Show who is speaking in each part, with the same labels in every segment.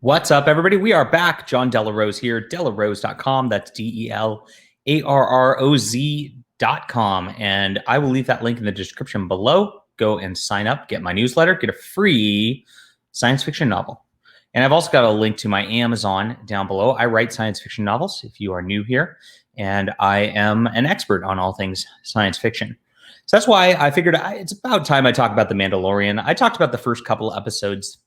Speaker 1: What's up, everybody? We are back. John Delarose here, delarose.com. That's DELARROZ.com. And I will leave that link in the description below. Go and sign up, get my newsletter, get a free science fiction novel. And I've also got a link to my Amazon down below. I write science fiction novels if you are new here, and I am an expert on all things science fiction. So that's why I figured it's about time I talk about The Mandalorian. I talked about the first couple episodes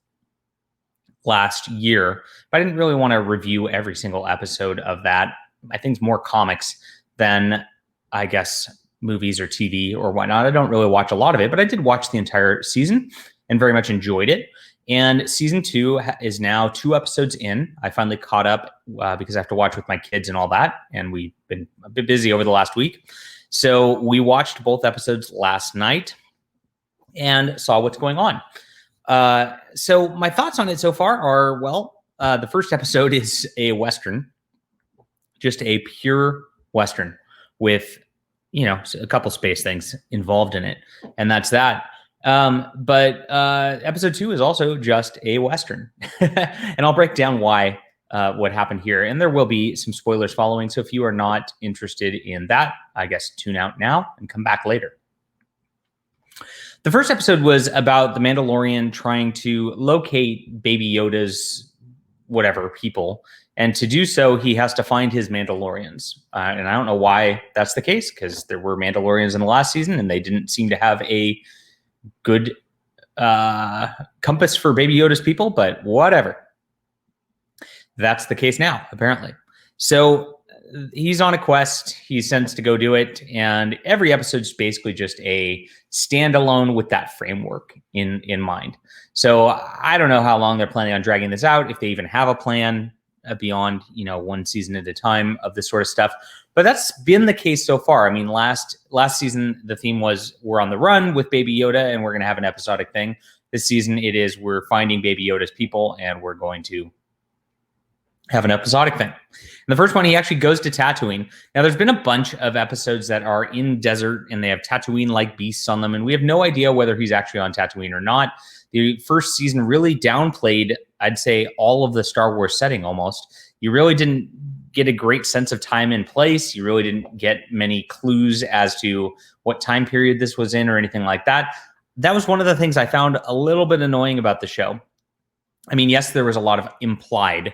Speaker 1: last year, but I didn't really want to review every single episode of that. I think it's more comics than, I guess, movies or TV or whatnot. I don't really watch a lot of it, but I did watch the entire season and very much enjoyed it. And season 2 is now 2 episodes in. I finally caught up because I have to watch with my kids and all that. And we've been a bit busy over the last week. So we watched both episodes last night and saw what's going on. So my thoughts on it so far are, well, the first episode is a Western, just a pure Western with, a couple space things involved in it. And that's that. But episode 2 is also just a Western. And I'll break down why, what happened here. And there will be some spoilers following. So if you are not interested in that, I guess tune out now and come back later. The first episode was about the Mandalorian trying to locate Baby Yoda's people. And to do so, he has to find his Mandalorians. And I don't know why that's the case, because there were Mandalorians in the last season, and they didn't seem to have a good compass for Baby Yoda's people, but whatever. That's the case now, apparently. So he's on a quest. He's sent to go do it. And every episode is basically just a standalone with that framework in mind. So I don't know how long they're planning on dragging this out, if they even have a plan beyond, one season at a time of this sort of stuff. But that's been the case so far. I mean, last season, the theme was we're on the run with Baby Yoda and we're going to have an episodic thing. This season, it is we're finding Baby Yoda's people and we're going to have an episodic thing. And the first one, he actually goes to Tatooine. Now, there's been a bunch of episodes that are in desert and they have Tatooine-like beasts on them, and we have no idea whether he's actually on Tatooine or not. The first season really downplayed, I'd say, all of the Star Wars setting almost. You really didn't get a great sense of time and place. You really didn't get many clues as to what time period this was in or anything like that. That was one of the things I found a little bit annoying about the show. I mean, yes, there was a lot of implied,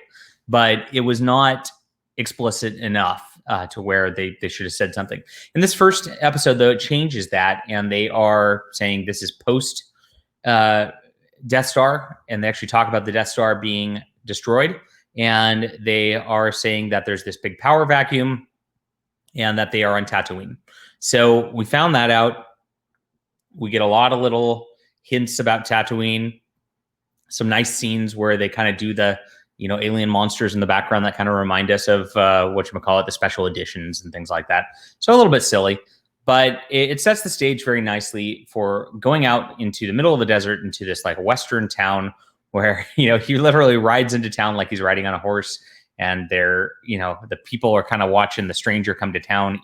Speaker 1: but it was not explicit enough to where they should have said something. In this first episode, though, it changes that, and they are saying this is post Death Star, and they actually talk about the Death Star being destroyed, and they are saying that there's this big power vacuum and that they are on Tatooine. So we found that out. We get a lot of little hints about Tatooine, some nice scenes where they kind of do the alien monsters in the background that kind of remind us of the special editions and things like that. So a little bit silly, but it sets the stage very nicely for going out into the middle of the desert into this like Western town where, he literally rides into town like he's riding on a horse, and they're, the people are kind of watching the stranger come to town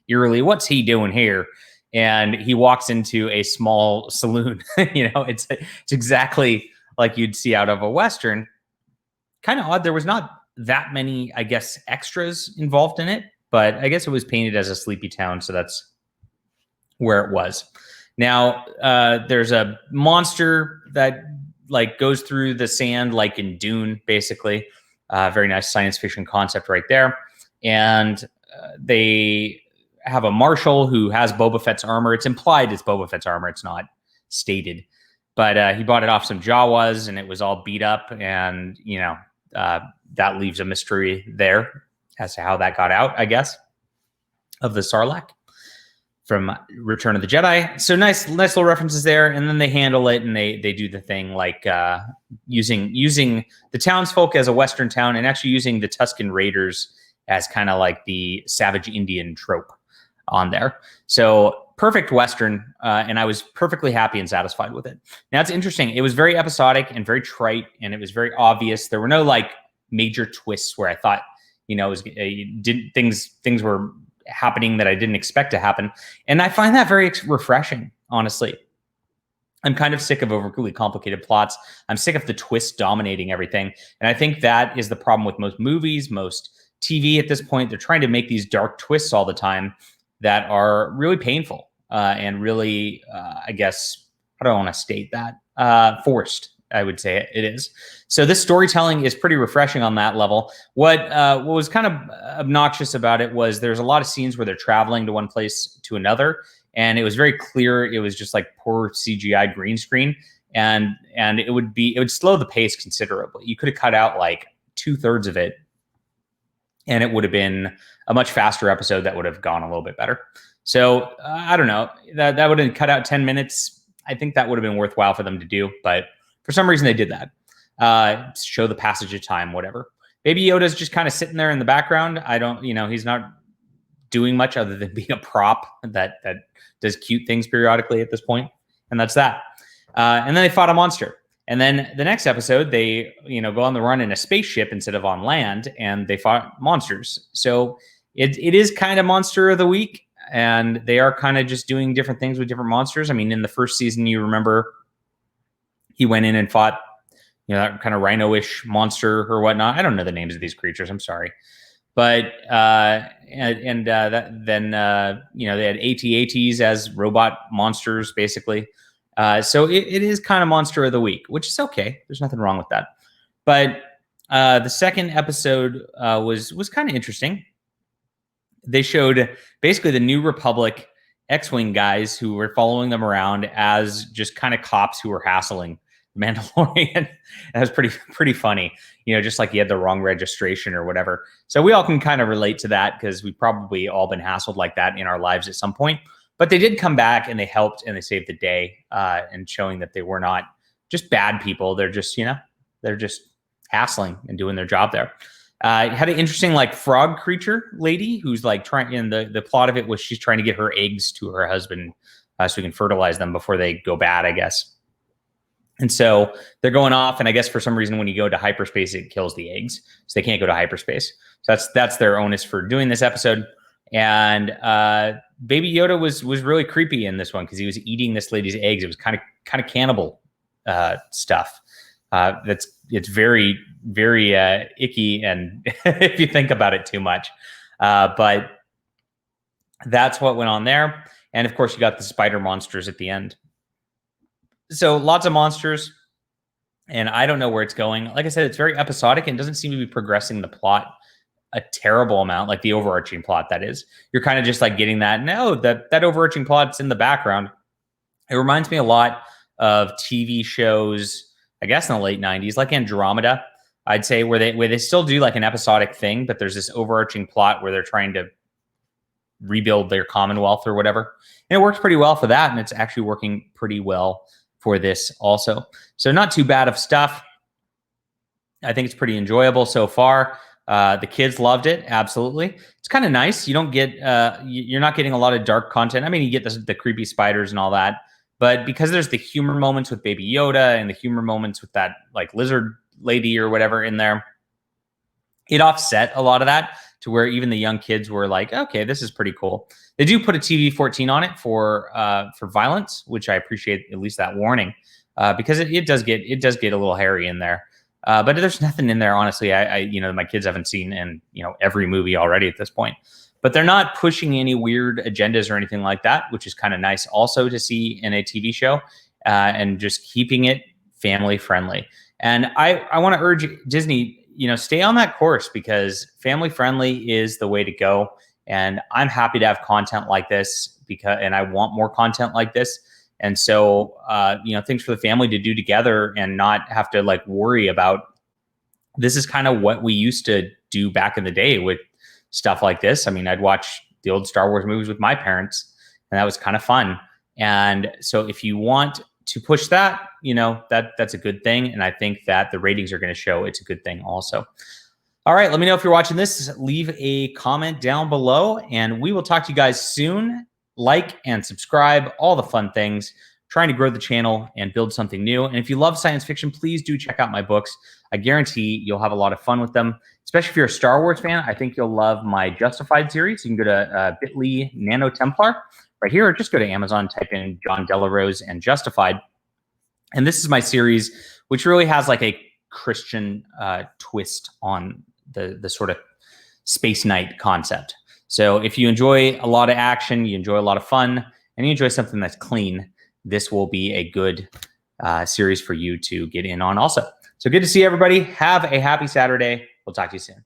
Speaker 1: eerily. What's he doing here? And he walks into a small saloon. It's exactly like you'd see out of a Western. Kind of odd. There was not that many, I guess, extras involved in it, but I guess it was painted as a sleepy town, so that's where it was. Now, there's a monster that goes through the sand like in Dune, basically. Very nice science fiction concept right there. And they have a marshal who has Boba Fett's armor. It's implied it's Boba Fett's armor. It's not stated. But he bought it off some Jawas, and it was all beat up. And, that leaves a mystery there as to how that got out, I guess, of the Sarlacc from Return of the Jedi. So nice little references there. And then they handle it, and they do the thing like using the townsfolk as a Western town, and actually using the Tusken Raiders as kind of like the savage Indian trope on there. So perfect Western, and I was perfectly happy and satisfied with it. Now, it's interesting. It was very episodic and very trite, and it was very obvious. There were no major twists where I thought, things were happening that I didn't expect to happen. And I find that very refreshing, honestly. I'm kind of sick of overly complicated plots. I'm sick of the twists dominating everything. And I think that is the problem with most movies, most TV at this point. They're trying to make these dark twists all the time that are really painful and really, I guess, how do I want to state that? Forced, I would say it is. So this storytelling is pretty refreshing on that level. What was kind of obnoxious about it was there's a lot of scenes where they're traveling to one place to another, and it was very clear it was just like poor CGI green screen, and it would slow the pace considerably. You could have cut out like 2/3 of it, and it would have been a much faster episode that would have gone a little bit better. So I don't know, that would have cut out 10 minutes. I think that would have been worthwhile for them to do, but for some reason they did that. Show the passage of time, whatever. Baby Yoda's just kind of sitting there in the background. He's not doing much other than being a prop that does cute things periodically at this point, and that's that. And then they fought a monster. And then the next episode, they go on the run in a spaceship instead of on land, and they fought monsters. So it is kind of Monster of the Week, and they are kind of just doing different things with different monsters. I mean, in the first season, you remember he went in and fought that kind of rhino-ish monster or whatnot. I don't know the names of these creatures. I'm sorry. But then they had AT-ATs as robot monsters, basically. So it is kind of Monster of the Week, which is okay. There's nothing wrong with that. But the second episode was kind of interesting. They showed basically the New Republic X-Wing guys who were following them around as just kind of cops who were hassling Mandalorian. That was pretty funny, just like he had the wrong registration or whatever. So we all can kind of relate to that because we've probably all been hassled like that in our lives at some point. But they did come back and they helped and they saved the day, and showing that they were not just bad people. They're just hassling and doing their job there. Had an interesting like frog creature lady who's like trying. And the plot of it was she's trying to get her eggs to her husband so he can fertilize them before they go bad, I guess. And so they're going off, and I guess for some reason when you go to hyperspace, it kills the eggs, so they can't go to hyperspace. So that's their onus for doing this episode. And Baby Yoda was really creepy in this one because he was eating this lady's eggs. It was kind of cannibal stuff. It's very very icky, and if you think about it too much, but that's what went on there. And of course, you got the spider monsters at the end. So lots of monsters, and I don't know where it's going. Like I said, it's very episodic and doesn't seem to be progressing the plot a terrible amount, like the overarching plot, that is. You're kind of just like getting that. No, that overarching plot's in the background. It reminds me a lot of TV shows, I guess in the late 90s, like Andromeda, I'd say, where they still do like an episodic thing, but there's this overarching plot where they're trying to rebuild their Commonwealth or whatever. And it works pretty well for that, and it's actually working pretty well for this also. So not too bad of stuff. I think it's pretty enjoyable so far. The kids loved it. Absolutely. It's kind of nice. You don't get, you're not getting a lot of dark content. I mean, you get the creepy spiders and all that, but because there's the humor moments with Baby Yoda and the humor moments with that like lizard lady or whatever in there, it offset a lot of that to where even the young kids were like, okay, this is pretty cool. They do put a TV-14 on it for violence, which I appreciate, at least that warning, because it does get a little hairy in there. But there's nothing in there, honestly. My kids haven't seen in every movie already at this point. But they're not pushing any weird agendas or anything like that, which is kind of nice also to see in a TV show, and just keeping it family friendly. And I want to urge Disney, stay on that course, because family friendly is the way to go. And I'm happy to have content like this and I want more content like this. And so, things for the family to do together and not have to like worry about. This is kind of what we used to do back in the day with stuff like this. I mean, I'd watch the old Star Wars movies with my parents, and that was kind of fun. And so if you want to push that, that's a good thing. And I think that the ratings are going to show it's a good thing also. All right, let me know if you're watching this. Leave a comment down below, and we will talk to you guys soon. Like and subscribe, all the fun things, trying to grow the channel and build something new. And if you love science fiction, please do check out my books. I guarantee you'll have a lot of fun with them, especially if you're a Star Wars fan. I think you'll love my Justified series. You can go to bit.ly Nano Templar right here, or just go to Amazon, type in John Delarose and Justified. And this is my series, which really has like a Christian twist on the sort of space knight concept. So if you enjoy a lot of action, you enjoy a lot of fun, and you enjoy something that's clean, this will be a good series for you to get in on also. So good to see everybody. Have a happy Saturday. We'll talk to you soon.